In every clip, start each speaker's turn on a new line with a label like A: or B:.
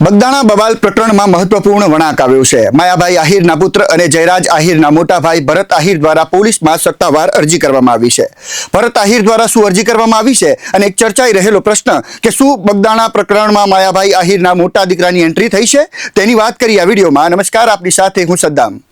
A: બગદાણા બબાલ પ્રકરણમાં મહત્વપૂર્ણ વળાંક આવ્યો છે। માયાભાઈ આહિરના પુત્ર અને જયરાજ આહિરના મોટા ભાઈ ભરત આહિર દ્વારા પોલીસમાં સત્તાવાર અરજી કરવામાં આવી છે। ભરત આહિર દ્વારા શું અરજી કરવામાં આવી છે અને એક ચર્ચાઈ રહેલો પ્રશ્ન કે શું બગદાણા પ્રકરણમાં માયાભાઈ આહિરના મોટા દીકરાની એન્ટ્રી થઈ છે તેની વાત કરી આ વિડીયોમાં। નમસ્કાર, આપની સાથે હું સદ્દામ।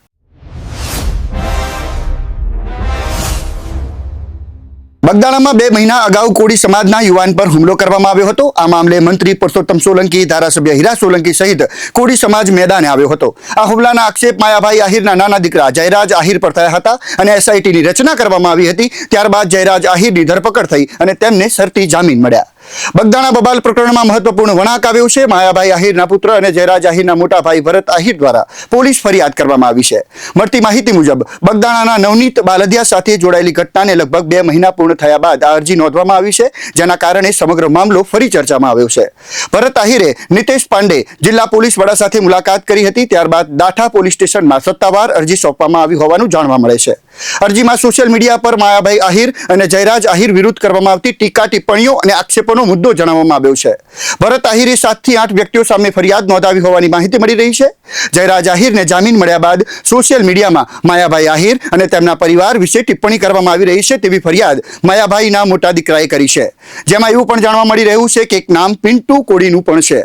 A: બગદાણામાં 2 મહિના અગાઉ કોળી સમાજના યુવાન પર હુમલો કરવામાં આવ્યો હતો। આ મામલે મંત્રી પરસોત્તમ સોલંકી, ધારાસભ્ય હીરા સોલંકી સહિત કોળી સમાજ મેદાને આવ્યો હતો। આ હુમલાના આક્ષેપ માયાભાઈ આહિરના નાના દીકરા જયરાજ આહિર પર થયા હતા અને એસઆઈટીની રચના કરવામાં આવી હતી। ત્યારબાદ જયરાજ આહિરની ધરપકડ થઈ અને તેમને શરતી જામીન મળ્યા। બગદાણા બબાલ પ્રકરણમાં મહત્વપૂર્ણ વળાંક આવ્યો છે। માયાભાઈ આહિરના પુત્ર અને જયરાજ આહિરના મોટા ભાઈ ભરત આહિર દ્વારા પોલીસ ફરિયાદ કરવામાં આવી છે। મળતી માહિતી મુજબ બગદાણાના નવનીત બાલદિયા સાથે જોડાયેલી ઘટનાને લગભગ 2 મહિના પૂર્ણ થયા બાદ આ અરજી નોંધવામાં આવી છે, જેના કારણે સમગ્ર મામલો ફરી ચર્ચામાં આવ્યો છે। ભરત આહિરે નિતેશ પાંડે જિલ્લા પોલીસ વડા સાથે મુલાકાત કરી હતી। ત્યારબાદ દાઠા પોલીસ સ્ટેશનમાં સત્તાવાર અરજી સોંપવામાં આવી હોવાનું જાણવા મળે છે। અરજીમાં સોશિયલ મીડિયા પર માયાભાઈ આહિર અને જયરાજ આહિર વિરુદ્ધ કરવામાં આવતી ટીકા ટિપ્પણીઓ અને આક્ષેપોનો મુદ્દો જણાવવામાં આવ્યો છે। ભરત આહિરે 7 થી 8 વ્યક્તિઓ સામે ફરિયાદ નોંધાવી હોવાની માહિતી મળી રહી છે। જયરાજ આહિરને જામીન મળ્યા બાદ સોશિયલ મીડિયામાં માયાભાઈ આહિર અને તેમના પરિવાર વિશે ટિપ્પણી કરવામાં આવી રહી છે તેવી ફરિયાદ માયાભાઈના મોટા દીકરાએ કરી છે, જેમાં એવું પણ જાણવા મળી રહ્યું છે કે એક નામ પિન્ટુ કોડીનું પણ છે।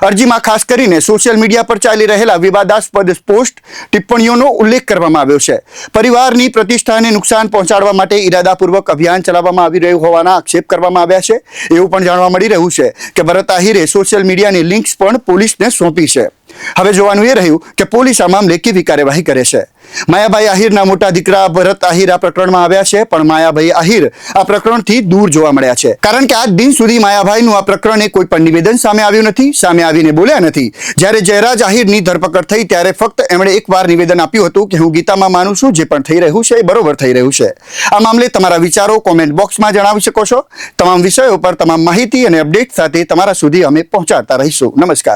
A: અરજીમાં ખાસ કરીને સોશિયલ મીડિયા પર ચાલી રહેલા વિવાદાસ્પદ પોસ્ટ ટિપ્પણીઓનો ઉલ્લેખ કરવામાં આવ્યો છે। પરિવારની પ્રતિષ્ઠાને નુકસાન પહોંચાડવા માટે ઇરાદાપૂર્વક અભિયાન ચલાવવામાં આવી રહ્યું હોવાના આક્ષેપ કરવામાં આવ્યા છે। એવું પણ જાણવા મળી રહ્યું છે કે ભરત આહિરે સોશિયલ મીડિયાની લિંક્સ પણ પોલીસને સોંપી છે। હવે જોવાનું એ રહ્યું કે પોલીસ આ મામલે કેવી કાર્યવાહી કરે છે। માયાભાઈ આહિરના મોટા દીકરા ભરત આહિર આ પ્રકરણમાં આવ્યા છે, પણ માયાભાઈ આહિર આ પ્રકરણથી દૂર જોવા મળ્યા છે, કારણ કે આજ દિન સુધી માયાભાઈનું આ પ્રકરણે કોઈ પણ નિવેદન સામે આવ્યું નથી, સામે આવીને બોલ્યા નથી। જ્યારે જયરાજ આહિરની ધરપકડ થઈ ત્યારે ફક્ત એમણે એકવાર નિવેદન આપ્યું હતું કે હું ગીતામાં માનું છું, જે પણ થઈ રહ્યું છે એ બરોબર થઈ રહ્યું છે। આ મામલે તમારા વિચારો કોમેન્ટ બોક્સમાં જણાવી શકો છો। તમામ વિષયો પર તમામ માહિતી અને અપડેટ સાથે તમારા સુધી અમે પહોંચાડતા રહીશું। નમસ્કાર।